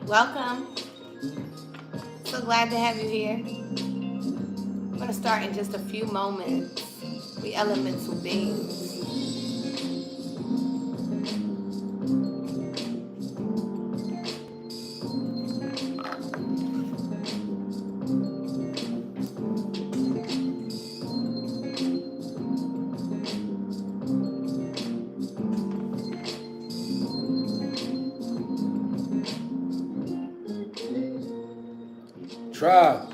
Welcome. So glad to have you here. I'm going to start in just a few moments. We elemental beings. Tribe,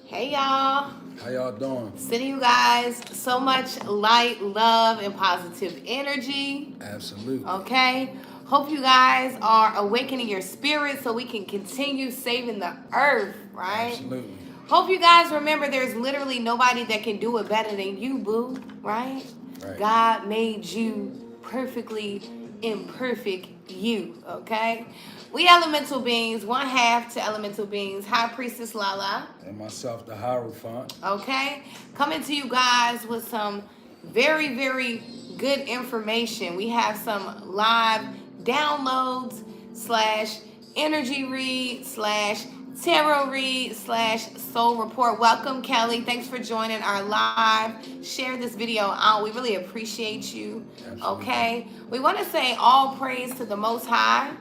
Hey y'all. how y'all doing? Sending you guys so much light, love, and positive energy. Absolutely. Okay? Hope you guys are awakening your spirit so we can continue saving the earth, right? Absolutely. Hope you guys remember there's literally nobody that can do it better than you, boo, right? Right. God made you perfectly imperfect you, okay? We elemental beings, one half to elemental beings, High Priestess Lala, And myself, the Hierophant. okay? Coming to you guys with some very, very good information. We have some live downloads slash energy read slash tarot read slash soul report. Welcome, Kelly. Thanks for joining our live. Share this video out. We really appreciate you. Absolutely. Okay? We want to say all praise to the Most High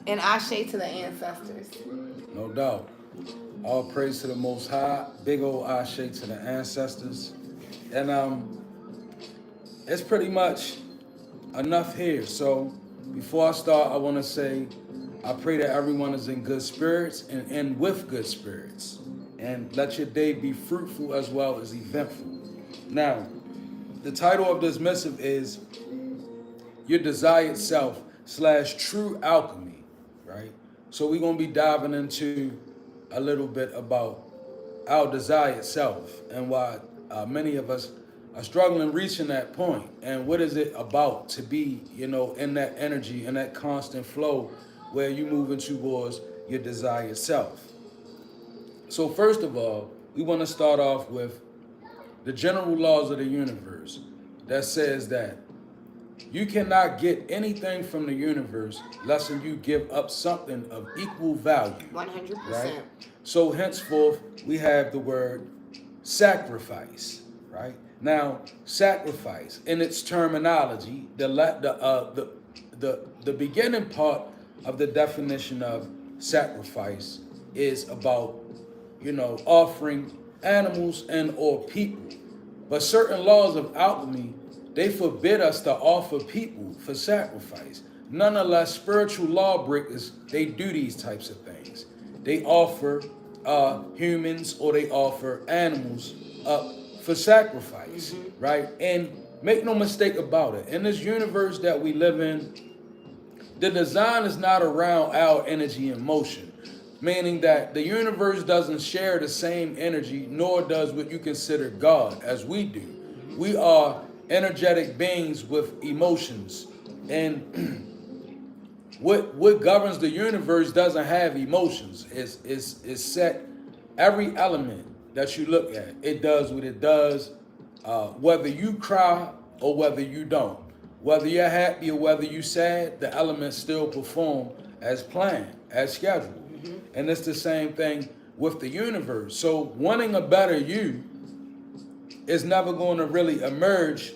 and ashe to the ancestors. No doubt. All praise to the Most High. Big old ashe to the ancestors. And it's pretty much enough here. So before I start, I want to say I pray that everyone is in good spirits and with good spirits. And let your day be fruitful as well as eventful. Now, the title of this missive is Your Desired Self / True Alchemy, right? So we're going to be diving into a little bit about our desired self and why many of us are struggling reaching that point. And what is it about to be, in that energy, in that constant flow where you're moving towards your desired self. So first of all, we want to start off with the general laws of the universe that says that you cannot get anything from the universe less than you give up something of equal value. 100%. Right? So henceforth, we have the word sacrifice, right? Now, sacrifice, in its terminology, the beginning part of the definition of sacrifice is about, offering animals and or people. But certain laws of alchemy, they forbid us to offer people for sacrifice. Nonetheless, spiritual lawbreakers, they do these types of things. They offer humans or they offer animals up for sacrifice, right? And make no mistake about it. In this universe that we live in, the design is not around our energy and motion, meaning that the universe doesn't share the same energy, nor does what you consider God as we do. We are energetic beings with emotions, and what governs the universe doesn't have emotions. It's set. Every element that you look at, it does what it does, whether you cry or whether you don't. Whether you're happy or whether you're sad, the elements still perform as planned, as scheduled. And it's the same thing with the universe. So wanting a better you is never going to really emerge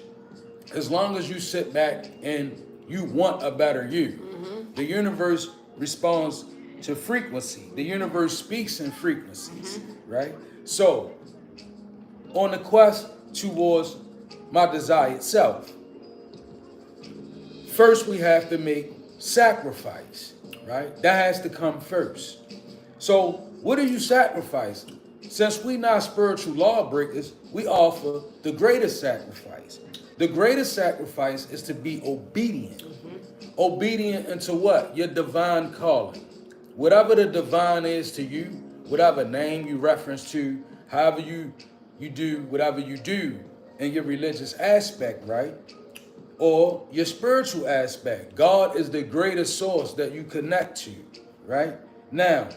as long as you sit back and you want a better you. The universe responds to frequency. The universe speaks in frequencies, right? So on the quest towards my desired self, first we have to make sacrifice, right? That has to come first. So what are you sacrificing? Since we not spiritual lawbreakers, we offer the greatest sacrifice. The greatest sacrifice is to be obedient. Obedient into what? Your divine calling. Whatever the divine is to you, whatever name you reference to, however you do whatever you do in your religious aspect, right? Or your spiritual aspect. God is the greatest source that you connect to, right? Now,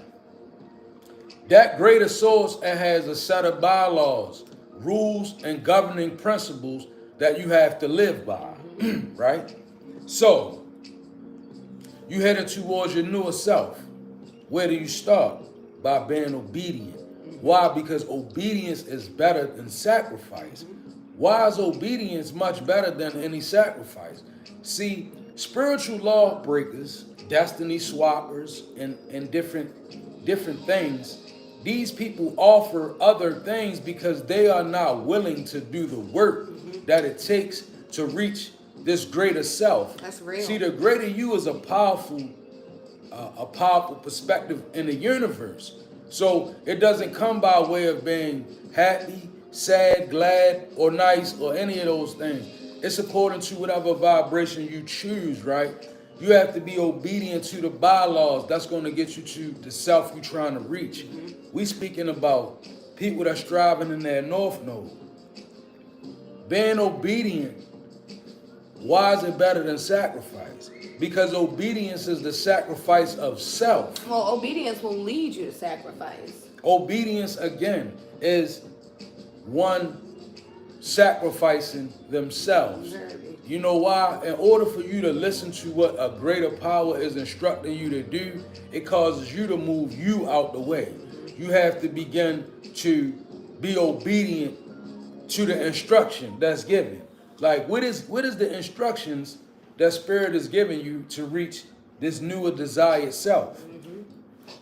that greater source has a set of bylaws, rules, and governing principles that you have to live by, right? So, you headed towards your newer self. Where do you start? By being obedient. Why? Because obedience is better than sacrifice. Why is obedience much better than any sacrifice? See, spiritual law breakers, destiny swappers, and different things, these people offer other things because they are not willing to do the work that it takes to reach this greater self. That's real. See, the greater you is a powerful perspective in the universe. So it doesn't come by way of being happy, sad, glad, or nice, or any of those things. It's according to whatever vibration you choose, right? You have to be obedient to the bylaws. That's going to get you to the self you're trying to reach. We speaking about people that's striving in their north node. Being obedient, why is it better than sacrifice? Because obedience is the sacrifice of self. Well, obedience will lead you to sacrifice. Obedience, again, is one sacrificing themselves. You know why? In order for you to listen to what a greater power is instructing you to do, it causes you to move you out the way. You have to begin to be obedient to the instruction that's given. Like, what is the instructions that Spirit is giving you to reach this newer desired self?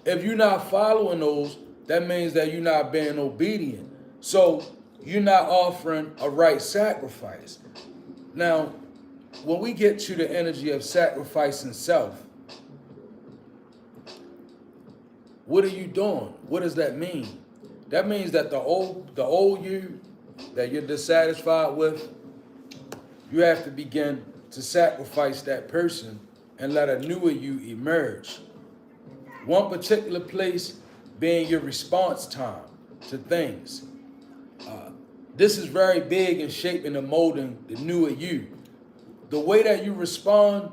If you're not following those, that means that you're not being obedient. So you're not offering a right sacrifice. Now, when we get to the energy of sacrificing self, what are you doing? What does that mean? That means that the old you that you're dissatisfied with, you have to begin to sacrifice that person and let a newer you emerge. One particular place being your response time to things. This is very big in shaping and molding the newer you. The way that you respond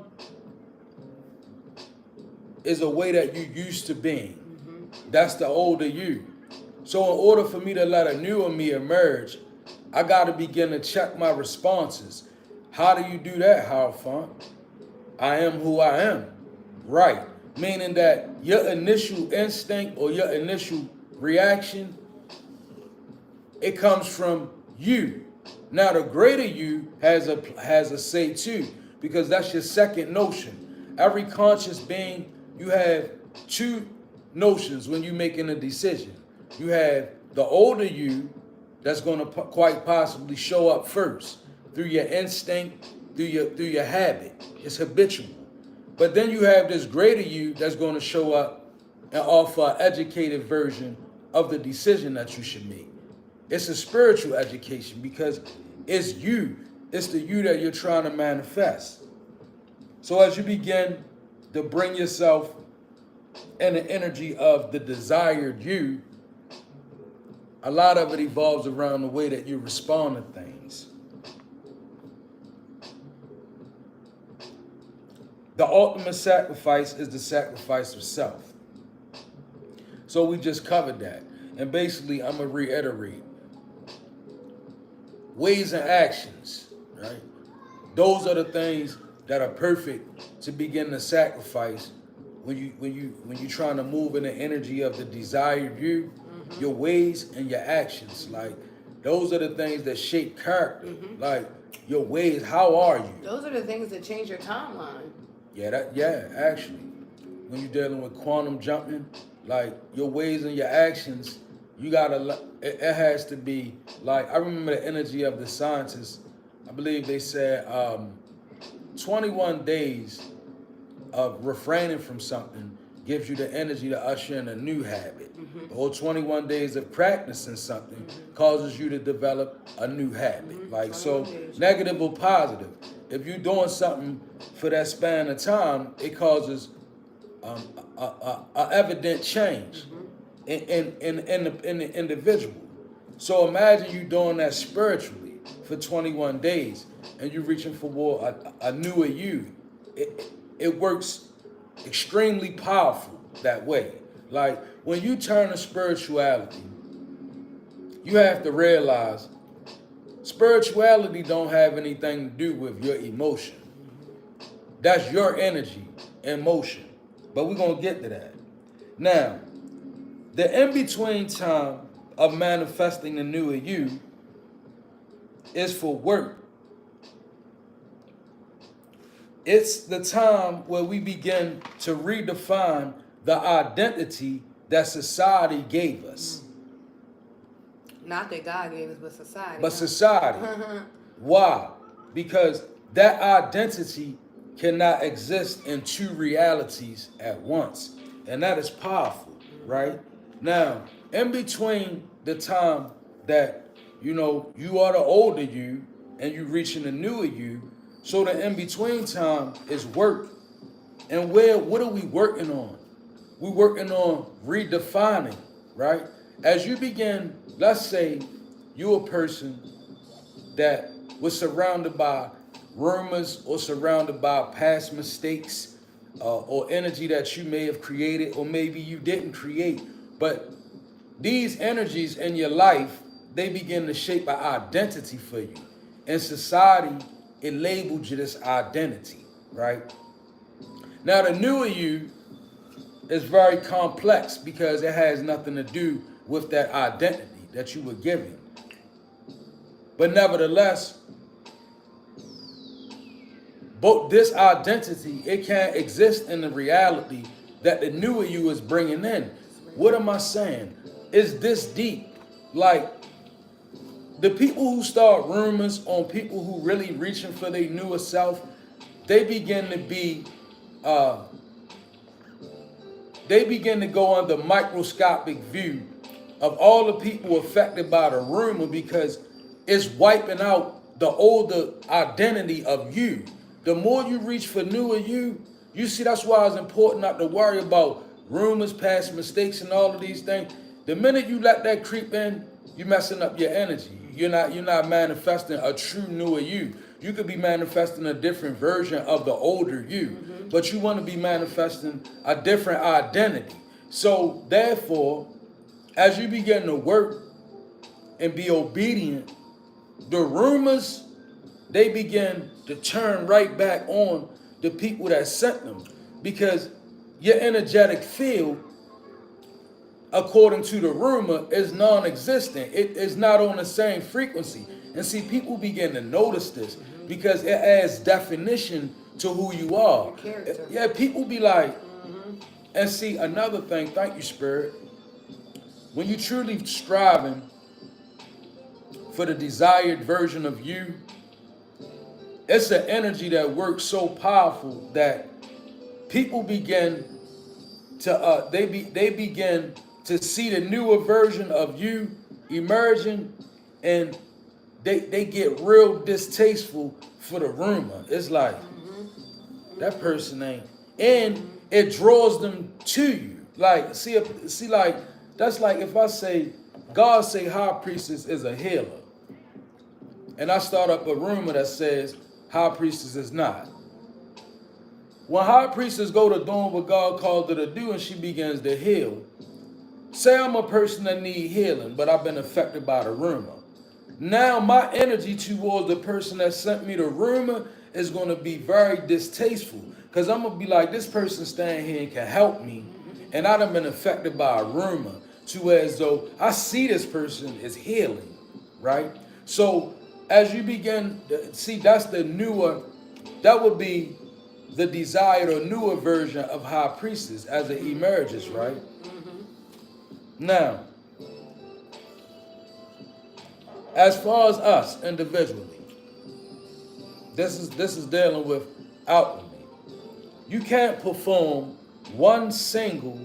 is a way that you used to being. That's the older you. So in order for me to let a newer me emerge, I got to begin to check my responses. How do you do that, Halfont? I am who I am. Right. Meaning that your initial instinct or your initial reaction, it comes from you. Now the greater you has a say too, because that's your second notion. Every conscious being, you have two notions when you're making a decision. You have the older you that's going to quite possibly show up first through your instinct, through your habit. It's habitual. But then you have this greater you that's going to show up and offer an educated version of the decision that you should make. It's a spiritual education because it's you. It's the you that you're trying to manifest. So as you begin to bring yourself in the energy of the desired you, a lot of it evolves around the way that you respond to things. The ultimate sacrifice is the sacrifice of self. So we just covered that. And basically, I'm going to reiterate. Ways and actions, right? Those are the things that are perfect to begin to sacrifice when you're trying to move in the energy of the desired you. Your ways and your actions, like those are the things that shape character. Like your ways, how are you? Those are the things that change your timeline. Actually, when you're dealing with quantum jumping, like your ways and your actions, you gotta. It has to be like, I remember the energy of the scientists. I believe they said 21 days of refraining from something gives you the energy to usher in a new habit. Or 21 days of practicing something causes you to develop a new habit. Like, so negative or positive. If you're doing something for that span of time, it causes a evident change in the individual. So imagine you doing that spiritually for 21 days and you're reaching for a newer you. It works extremely powerful that way. Like when you turn to spirituality, you have to realize spirituality don't have anything to do with your emotion. That's your energy and motion. But we're going to get to that. Now, the in-between time of manifesting the newer you is for work. It's the time where we begin to redefine the identity that society gave us. Not that God gave us, but society. But society. Why? Because that identity cannot exist in two realities at once. And that is powerful, right? Now, in between the time that, you are the older you and you reaching the newer you, so the in-between time is work. And what are we working on? We're working on redefining, right? As you begin, let's say you're a person that was surrounded by rumors or surrounded by past mistakes or energy that you may have created or maybe you didn't create. But these energies in your life, they begin to shape an identity for you. In society, it labeled you this identity, right? Now, the newer you is very complex because it has nothing to do with that identity that you were given. But nevertheless, both this identity, it can't exist in the reality that the newer you is bringing in. What am I saying? It's this deep. Like, the people who start rumors on people who really reaching for their newer self, they begin to be, they begin to go under microscopic view of all the people affected by the rumor because it's wiping out the older identity of you. The more you reach for newer you see, that's why it's important not to worry about rumors, past mistakes, and all of these things. The minute you let that creep in, you're messing up your energy. You're not manifesting a true newer you. You could be manifesting a different version of the older you, but you want to be manifesting a different identity. So therefore, as you begin to work and be obedient, the rumors, they begin to turn right back on the people that sent them, because your energetic field, according to the rumor, is non-existent. It is not on the same frequency. And see, people begin to notice this because it adds definition to who you are. Yeah, people be like, and see, another thing, thank you, Spirit, when you truly striving for the desired version of you, it's an energy that works so powerful that people begin to they begin to see the newer version of you emerging, and they get real distasteful for the rumor. It's like that person ain't, and it draws them to you. Like like that's like if I say God say high priestess is a healer, and I start up a rumor that says high priestess is not. When high priestess go to doing what God called her to do and she begins to heal, say I'm a person that need healing, but I've been affected by the rumor. Now my energy towards the person that sent me the rumor is going to be very distasteful, because I'm going to be like, this person standing here and can help me, and I done been affected by a rumor to as though I see this person is healing, right? So as you begin to see, that's the newer, that would be the desired or newer version of high priestess as it emerges, right? Now, as far as us individually, this is dealing with outwardly. You can't perform one single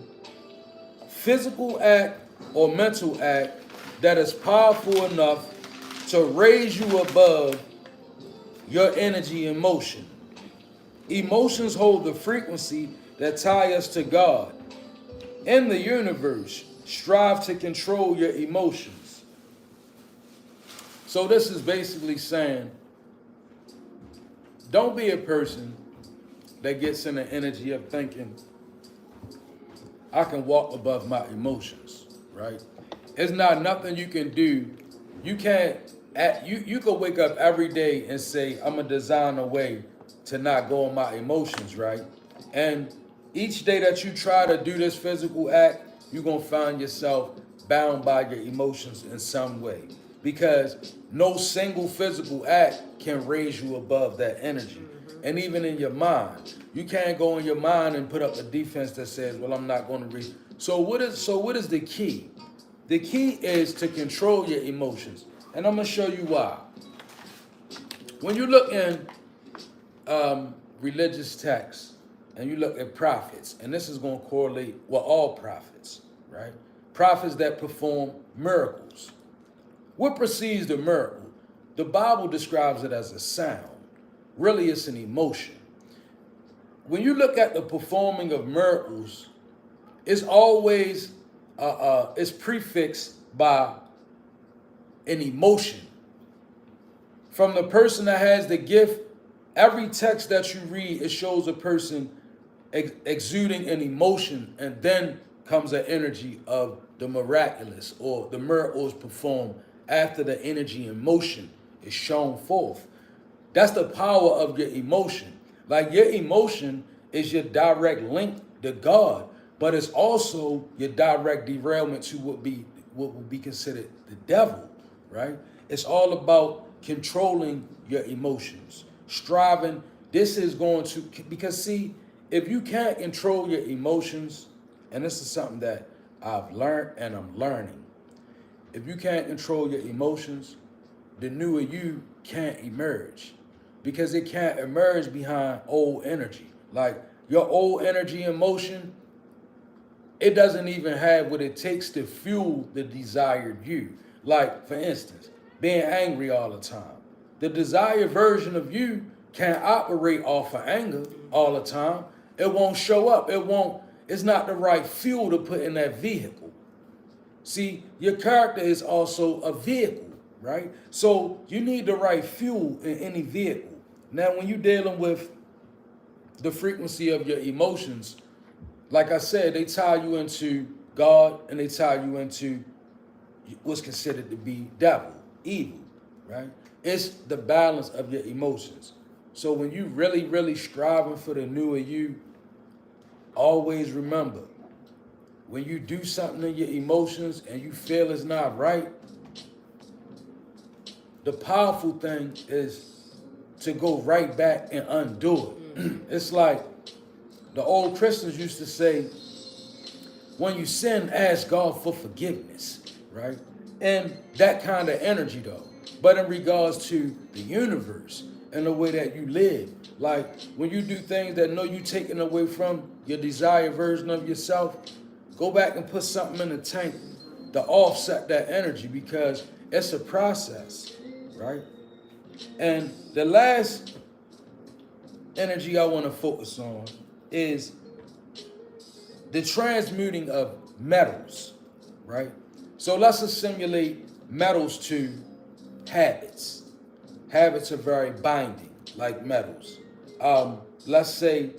physical act or mental act that is powerful enough to raise you above your energy and motion. Emotions hold the frequency that tie us to God. In the universe, strive to control your emotions. So this is basically saying, don't be a person that gets in the energy of thinking, I can walk above my emotions, right? It's not nothing you can do. You can't, you can wake up every day and say, I'm gonna design a way to not go on my emotions, right? And Each day that you try to do this physical act, you're going to find yourself bound by your emotions in some way. Because no single physical act can raise you above that energy. And even in your mind, you can't go in your mind and put up a defense that says, well, I'm not going to read. So what is the key? The key is to control your emotions. And I'm going to show you why. When you look in religious texts and you look at prophets, and this is going to correlate with all prophets, right? Prophets that perform miracles. What precedes the miracle? The Bible describes it as a sound. Really, it's an emotion. When you look at the performing of miracles, it's always it's prefixed by an emotion. From the person that has the gift, every text that you read, it shows a person exuding an emotion, and then comes an energy of the miraculous, or the miracles performed after the energy and motion is shown forth. That's the power of your emotion. Like, your emotion is your direct link to God, but it's also your direct derailment to what would be considered the devil, right? It's all about controlling your emotions, striving. This is going to, because see, if you can't control your emotions, and this is something that I've learned and I'm learning, if you can't control your emotions, the newer you can't emerge, because it can't emerge behind old energy. Like, your old energy and motion, it doesn't even have what it takes to fuel the desired you. Like, for instance, being angry all the time. The desired version of you can't operate off of anger all the time. It won't show up. It's not the right fuel to put in that vehicle. See, your character is also a vehicle, right? So you need the right fuel in any vehicle. Now, when you're dealing with the frequency of your emotions, like I said, they tie you into God, and they tie you into what's considered to be devil, evil, right? It's the balance of your emotions. So when you really, really striving for the newer you, always remember, when you do something in your emotions and you feel it's not right, the powerful thing is to go right back and undo it. It's like the old Christians used to say, when you sin, ask God for forgiveness, right? And that kind of energy, though. But in regards to the universe and the way that you live, like when you do things that know you taking away from your desired version of yourself, go back and put something in the tank to offset that energy, because it's a process, right? And the last energy I want to focus on is the transmuting of metals, right? So let's assimilate metals to habits. Habits are very binding, like metals. Let's say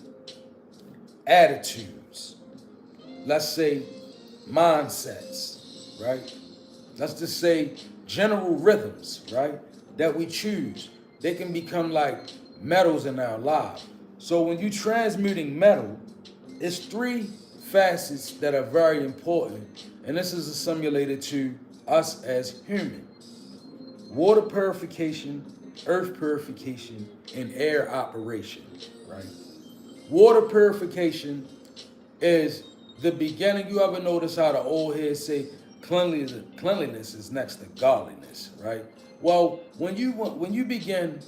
attitudes. Let's say mindsets, right? Let's just say general rhythms, right? That we choose. They can become like metals in our lives. So when you're transmuting metal, it's three facets that are very important, and this is assimilated to us as human: water purification, earth purification, and air operation, right? Water purification is the beginning. You ever notice how the old heads say cleanliness is next to godliness, right? Well, when you begin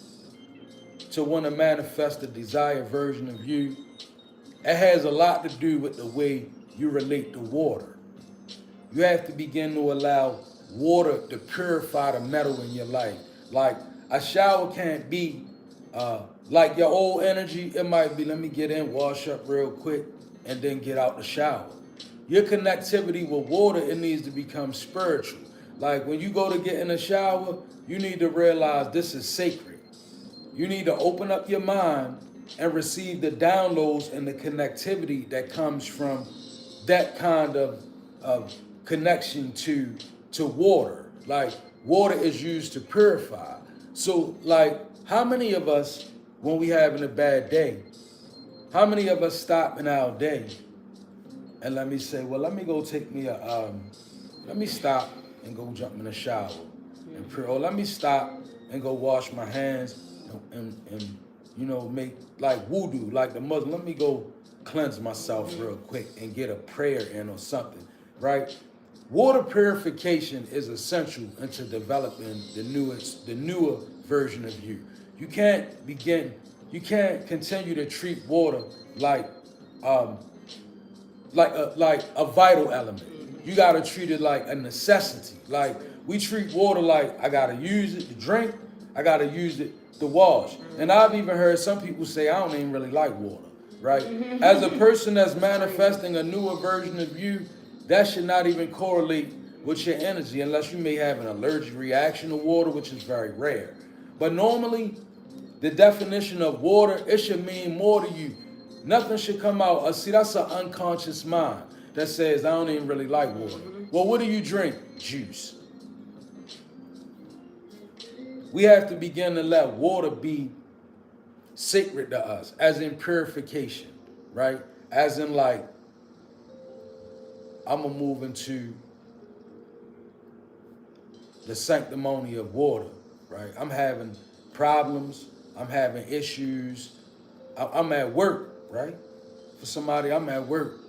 to want to manifest the desired version of you, it has a lot to do with the way you relate to water. You have to begin to allow water to purify the metal in your life. Like, a shower can't be like your old energy. It might be, let me get in, wash up real quick, and then get out the shower. Your connectivity with water, it needs to become spiritual. Like, when you go to get in the shower, you need to realize this is sacred. You need to open up your mind and receive the downloads and the connectivity that comes from that kind of connection to water. Like, water is used to purify. So, like, how many of us, when we having a bad day, How many of us stop in our day and let me say, well, let me go take me let me stop and go jump in the shower and pray, or let me stop and go wash my hands and make like voodoo, like the Muslim. Let me go cleanse myself real quick and get a prayer in or something, right? Water purification is essential into developing the newer version of you. You can't continue to treat water like um, like a vital element. You gotta treat it like a necessity. Like we treat water like I gotta use it to drink, I gotta use it to wash. And I've even heard some people say I don't even really like water, right? As a person that's manifesting a newer version of you, that should not even correlate with your energy unless you may have an allergic reaction to water, which is very rare. But normally, the definition of water, it should mean more to you. Nothing should come out. See, that's an unconscious mind that says, I don't even really like water. Well, what do you drink? Juice. We have to begin to let water be sacred to us, as in purification, right? As in like, I'm going to move into the sanctimony of water, right? I'm having problems. I'm having issues. I'm at work, right? For somebody, I'm at work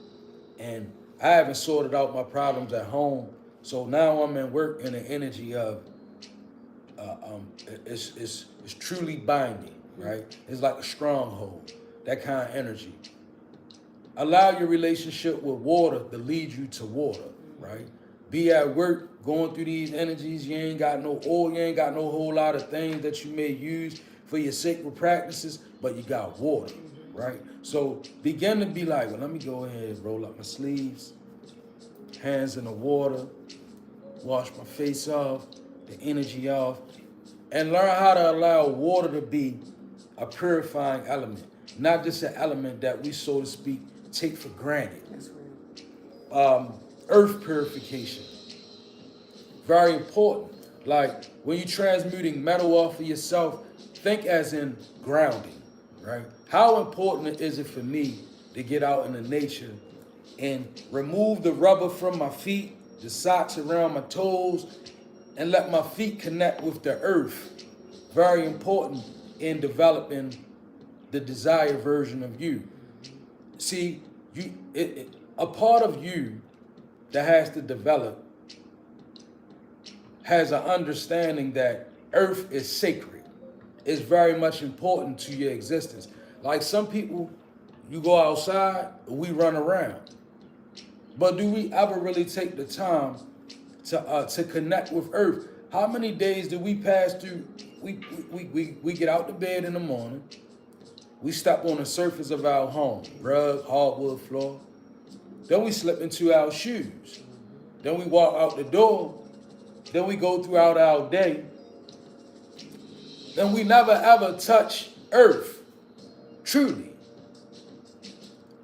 and I haven't sorted out my problems at home. So now I'm at work in the energy of it's truly binding, right? It's like a stronghold, that kind of energy. Allow your relationship with water to lead you to water, right? Be at work, going through these energies, you ain't got no oil, you ain't got no whole lot of things that you may use for your sacred practices, but you got water, right? So begin to be like, well, let me go ahead and roll up my sleeves, hands in the water, wash my face off, the energy off, and learn how to allow water to be a purifying element, not just an element that we, so to speak, take for granted. That's right. Earth purification, very important. Like when you're transmuting metal off of yourself, think as in grounding, right? How important is it for me to get out in the nature and remove the rubber from my feet, the socks around my toes, and let my feet connect with the earth? Very important in developing the desired version of you. See, a part of you that has to develop has an understanding that earth is sacred. It's very much important to your existence. Like some people, you go outside, we run around. But do we ever really take the time to connect with earth? How many days do we pass through? We get out the bed in the morning. We step on the surface of our home, rug, hardwood floor. Then we slip into our shoes. Then we walk out the door. Then we go throughout our day. Then we never ever touch earth, truly.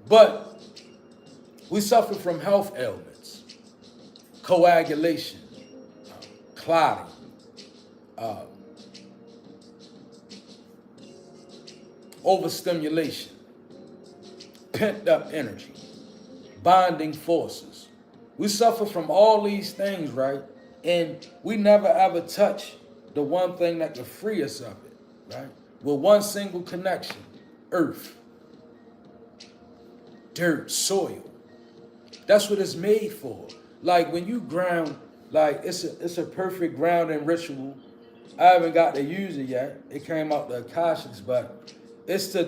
But we suffer from health ailments, coagulation, clotting, overstimulation, pent up energy, bonding forces. We suffer from all these things, right? And we never ever touch the one thing that could free us of it, right? With one single connection, earth, dirt, soil. That's what it's made for. Like when you ground, like it's a perfect grounding ritual. I haven't got to use it yet. It came out the Akashics, but it's to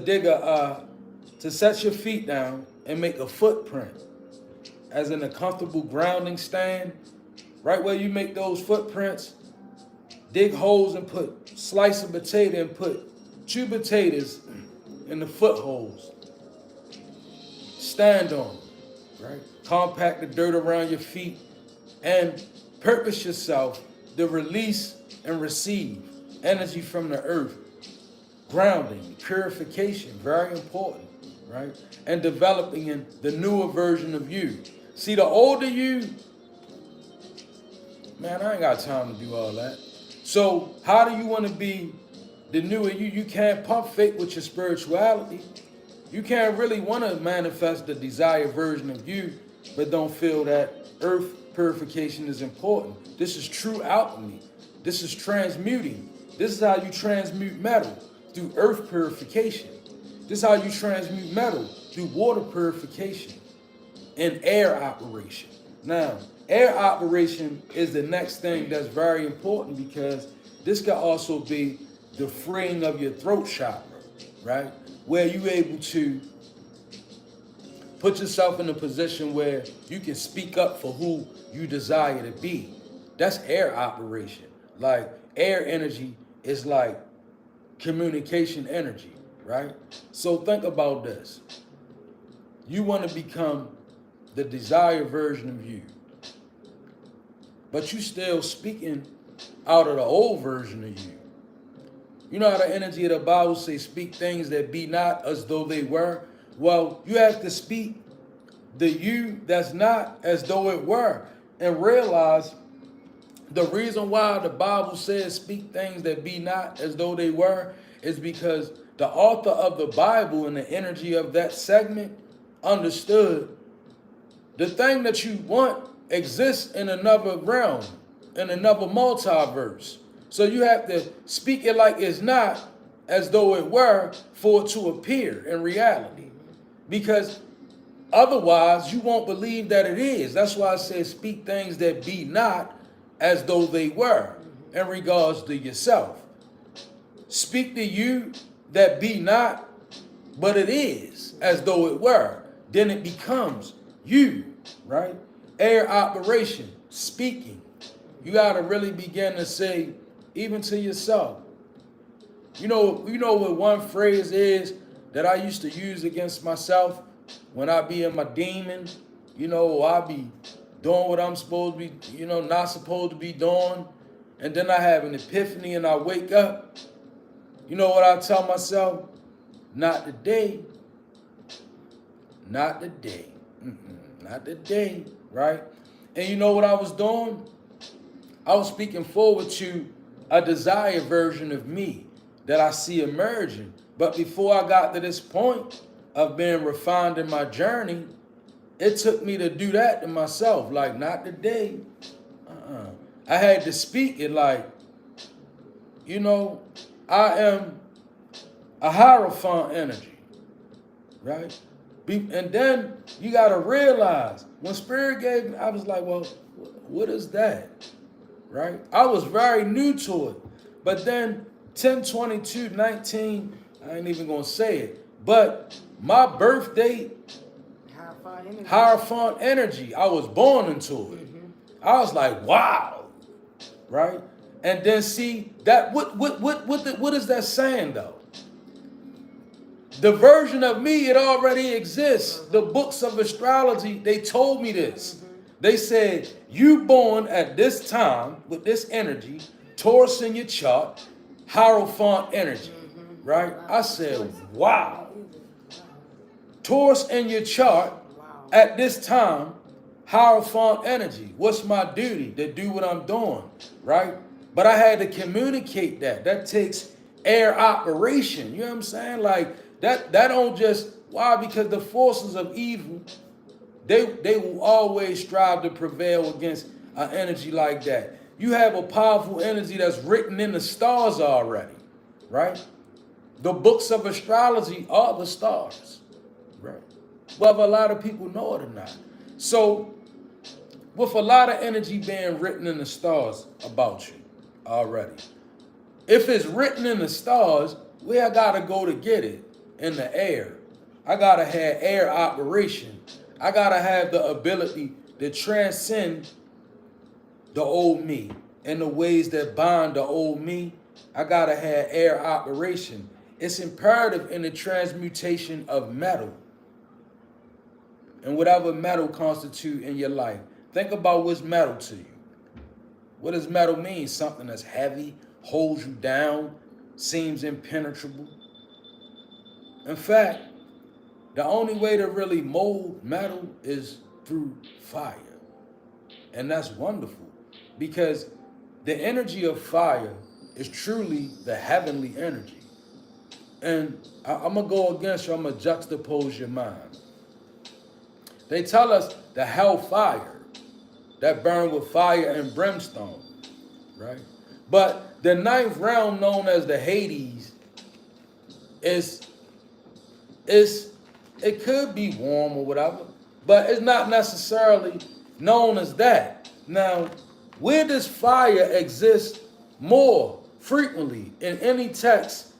to set your feet down and make a footprint, as in a comfortable grounding stand. Right where you make those footprints, dig holes and slice a potato and put 2 potatoes in the footholes. Stand on them, right? Compact the dirt around your feet and purpose yourself to release and receive energy from the earth. Grounding, purification, very important, right? And developing in the newer version of you. See, the older you, man, I ain't got time to do all that. So how do you want to be the newer you? You can't pump fake with your spirituality. You can't really want to manifest the desired version of you, but don't feel that earth purification is important. This is true alchemy. This is transmuting. This is how you transmute metal, through earth purification. This is how you transmute metal, through water purification and air operation. Now, air operation is the next thing that's very important, because this could also be the freeing of your throat chakra, right? Where you're able to put yourself in a position where you can speak up for who you desire to be. That's air operation. Like, air energy is like communication energy, right? So think about this. You want to become the desired version of you, but you still speaking out of the old version of you. You know how the energy of the Bible say, speak things that be not as though they were? Well, you have to speak the you that's not as though it were, and realize the reason why the Bible says speak things that be not as though they were is because the author of the Bible and the energy of that segment understood the thing that you want exists in another realm, in another multiverse. So you have to speak it like it's not as though it were for it to appear in reality. Because otherwise you won't believe that it is. That's why I said speak things that be not as though they were in regards to yourself. Speak to you that be not, but it is as though it were. Then it becomes you, right? Air operation, speaking. You got to really begin to say, even to yourself. You know what one phrase is that I used to use against myself when I be in my demon? I be doing what I'm supposed to be, not supposed to be doing. And then I have an epiphany and I wake up. You know what I tell myself? Not today. Not today. Not today, right? And you know what I was doing? I was speaking forward to a desired version of me that I see emerging. But before I got to this point of being refined in my journey, it took me to do that to myself. Like, not today. I had to speak it like, I am a Hierophant energy, right? And then you got to realize, when Spirit gave me, I was like, well, what is that? Right? I was very new to it. But then 10/22/19, I ain't even going to say it, but my birth date, Hierophant energy, I was born into it. I was like, wow. Right? And then see, that what is that saying though? The version of me, it already exists. The books of astrology, they told me this. They said, you born at this time with this energy, Taurus in your chart, Hierophant energy, right? I said, wow. Taurus in your chart at this time, Hierophant energy. What's my duty? To do what I'm doing, right? But I had to communicate that. That takes air operation. You know what I'm saying? Like, that don't just, why? Because the forces of evil, they will always strive to prevail against an energy like that. You have a powerful energy that's written in the stars already, right? The books of astrology are the stars, right? Whether a lot of people know it or not. So, with a lot of energy being written in the stars about you already, if it's written in the stars, where I gotta go to get it? In the air. I gotta have air operation. I gotta have the ability to transcend the old me and the ways that bind the old me. I gotta have air operation. It's imperative in the transmutation of metal and whatever metal constitute in your life. Think about what's metal to you. What does metal mean? Something that's heavy, holds you down, seems impenetrable. In fact, the only way to really mold metal is through fire. And that's wonderful, because the energy of fire is truly the heavenly energy. and I'm going to go against you, I'm going to juxtapose your mind. They tell us the hellfire that burned with fire and brimstone, right? But the ninth realm, known as the Hades, is it could be warm or whatever, but it's not necessarily known as that. Now, where does fire exist more frequently in any text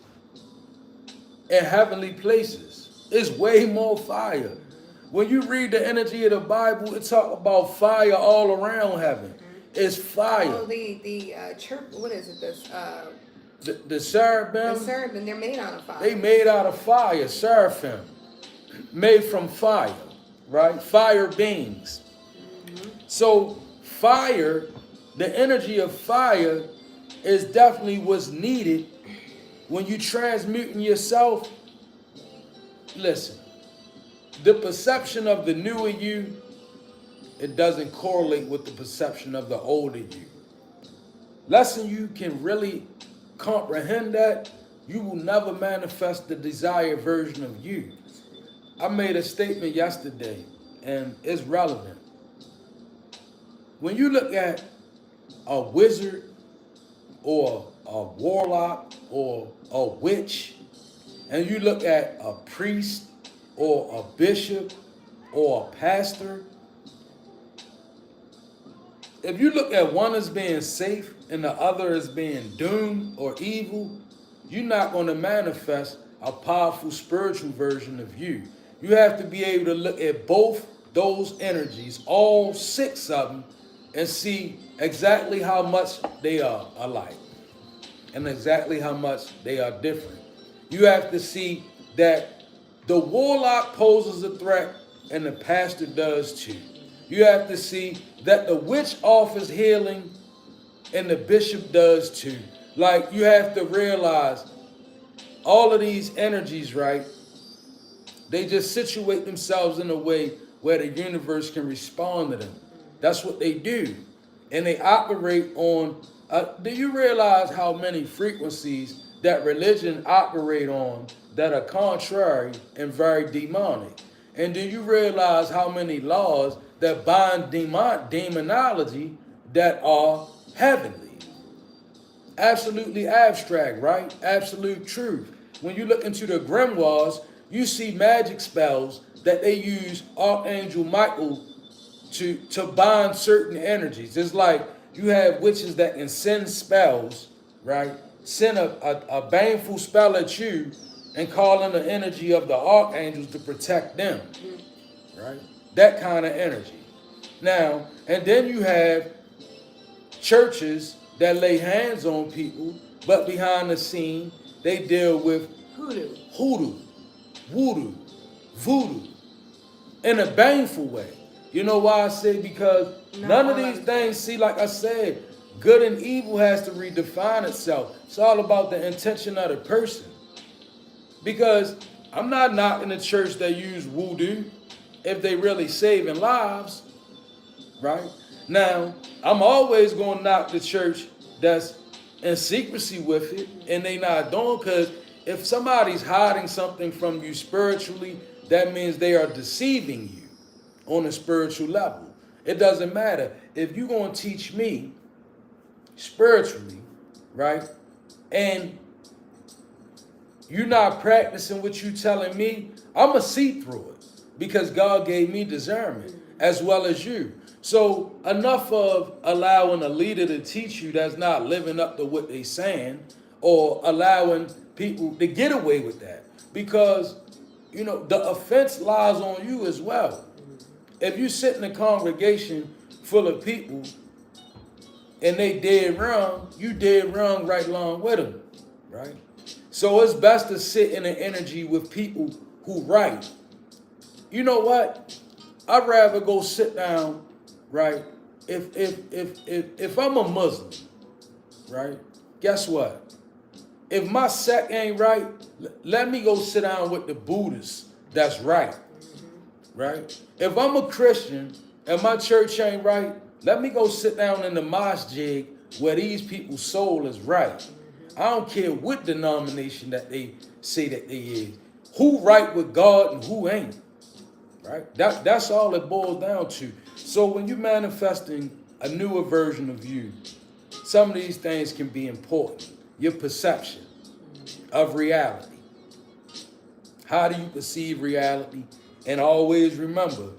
in heavenly places? It's way more fire. When you read the energy of the Bible, it talk about fire all around heaven. It's fire. Oh, the chirp. What is it? This The cherubim. the seraphim. They're made out of fire. They made out of fire, seraphim, made from fire, right? Fire beings. So fire, the energy of fire is definitely what's needed when you transmuting yourself. Listen, the perception of the newer you, it doesn't correlate with the perception of the older you. Lesson you can really comprehend that, you will never manifest the desired version of you. I made a statement yesterday, and it's relevant. When you look at a wizard or a warlock or a witch, and you look at a priest or a bishop or a pastor, if you look at one as being safe and the other as being doomed or evil, you're not going to manifest a powerful spiritual version of you. You have to be able to look at both those energies, all six of them, and see exactly how much they are alike and exactly how much they are different. You have to see that the warlock poses a threat and the pastor does too. You have to see that the witch offers healing and the bishop does too. Like, you have to realize all of these energies, right? They just situate themselves in a way where the universe can respond to them. That's what they do. And they operate on, do you realize how many frequencies that religion operate on that are contrary and very demonic? And do you realize how many laws that bind demonology that are heavenly? Absolutely abstract, right? Absolute truth. When you look into the grimoires, you see magic spells that they use Archangel Michael to bind certain energies. It's like you have witches that can send spells, right? Send a baneful spell at you and call in the energy of the archangels to protect them, right? That kind of energy. Now, and then you have churches that lay hands on people, but behind the scene, they deal with hoodoo, voodoo, in a baneful way. You know why I say? Because none of these things, see, like I said, good and evil has to redefine itself. It's all about the intention of the person. Because I'm not knocking the church that use voodoo if they really saving lives, right? Now, I'm always going to knock the church that's in secrecy with it and they not doing, because if somebody's hiding something from you spiritually, that means they are deceiving you on a spiritual level. It doesn't matter. If you're going to teach me spiritually, right, and you're not practicing what you're telling me, I'm going to see through it because God gave me discernment as well as you. So enough of allowing a leader to teach you that's not living up to what they're saying, or allowing people to get away with that, because, you know, the offense lies on you as well. If you sit in a congregation full of people and they dead wrong, you dead wrong right along with them, right? So it's best to sit in an energy with people who right. You know what? I'd rather go sit down, right? If I'm a Muslim, right? Guess what? If my sect ain't right, let me go sit down with the Buddhists that's right. Right? If I'm a Christian and my church ain't right, let me go sit down in the masjid where these people's soul is right. I don't care what denomination that they say that they is. Who right with God and who ain't. Right? That's all it boils down to. So when you're manifesting a newer version of you, some of these things can be important. Your perception of reality. How do you perceive reality? And always remember,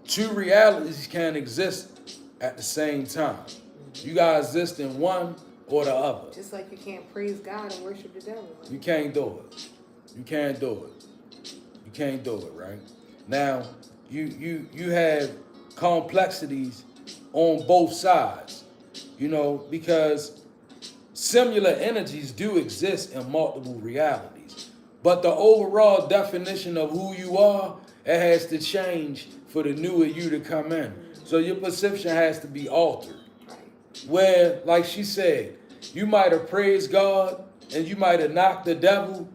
two realities can't exist at the same time. You gotta exist in one or the other. Just like you can't praise God and worship the devil. You can't do it. You can't do it. You can't do it, right? Now, you have complexities on both sides, because similar energies do exist in multiple realities. But the overall definition of who you are, it has to change for the newer you to come in. So your perception has to be altered. Where, like she said, you might have praised God and you might have knocked the devil.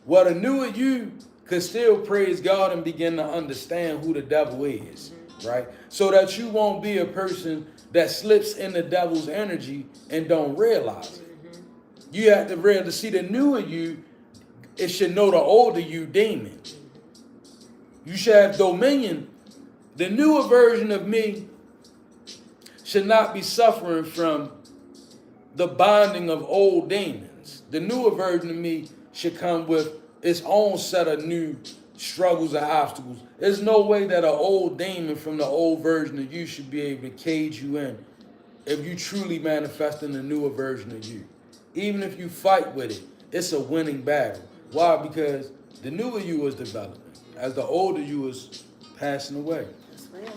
Well, the newer you could still praise God and begin to understand who the devil is, right? So that you won't be a person that slips in the devil's energy and don't realize it. You have to really see the newer you. It should know the older you demon. You should have dominion. The newer version of me should not be suffering from the binding of old demons. The newer version of me should come with its own set of new struggles and obstacles. There's no way that an old demon from the old version of you should be able to cage you in if you truly manifest in the newer version of you. Even if you fight with it, it's a winning battle. Why? Because the newer you is developing as the older you is passing away. That's real.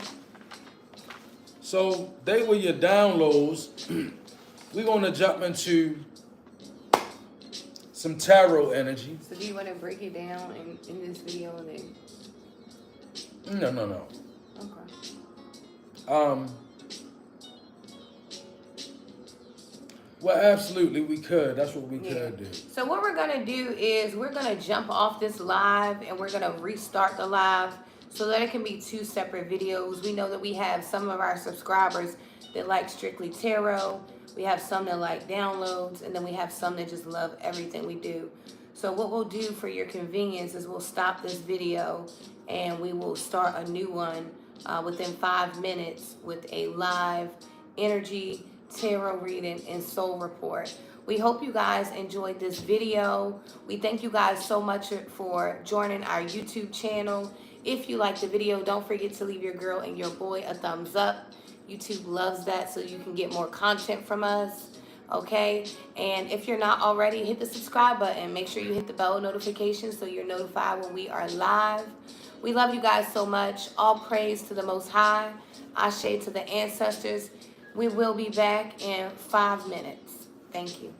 So they were your downloads. We're going to jump into some tarot energy. So do you want to break it down in this video and then? No. Okay. Well, absolutely, we could. That's what we could do. So what we're going to do is we're going to jump off this live and we're going to restart the live so that it can be two separate videos. We know that we have some of our subscribers that like strictly tarot. We have some that like downloads, and then we have some that just love everything we do. So what we'll do for your convenience is we'll stop this video and we will start a new one within 5 minutes with a live energy tarot reading and soul report. We hope you guys enjoyed this video. We thank you guys so much for joining our YouTube channel. If you like the video, don't forget to leave your girl and your boy a thumbs up. YouTube loves that, so you can get more content from us, okay? And if you're not already, hit the subscribe button. Make sure you hit the bell notification so you're notified when we are live. We love you guys so much. All praise to the Most High. Ashe to the ancestors. We will be back in 5 minutes. Thank you.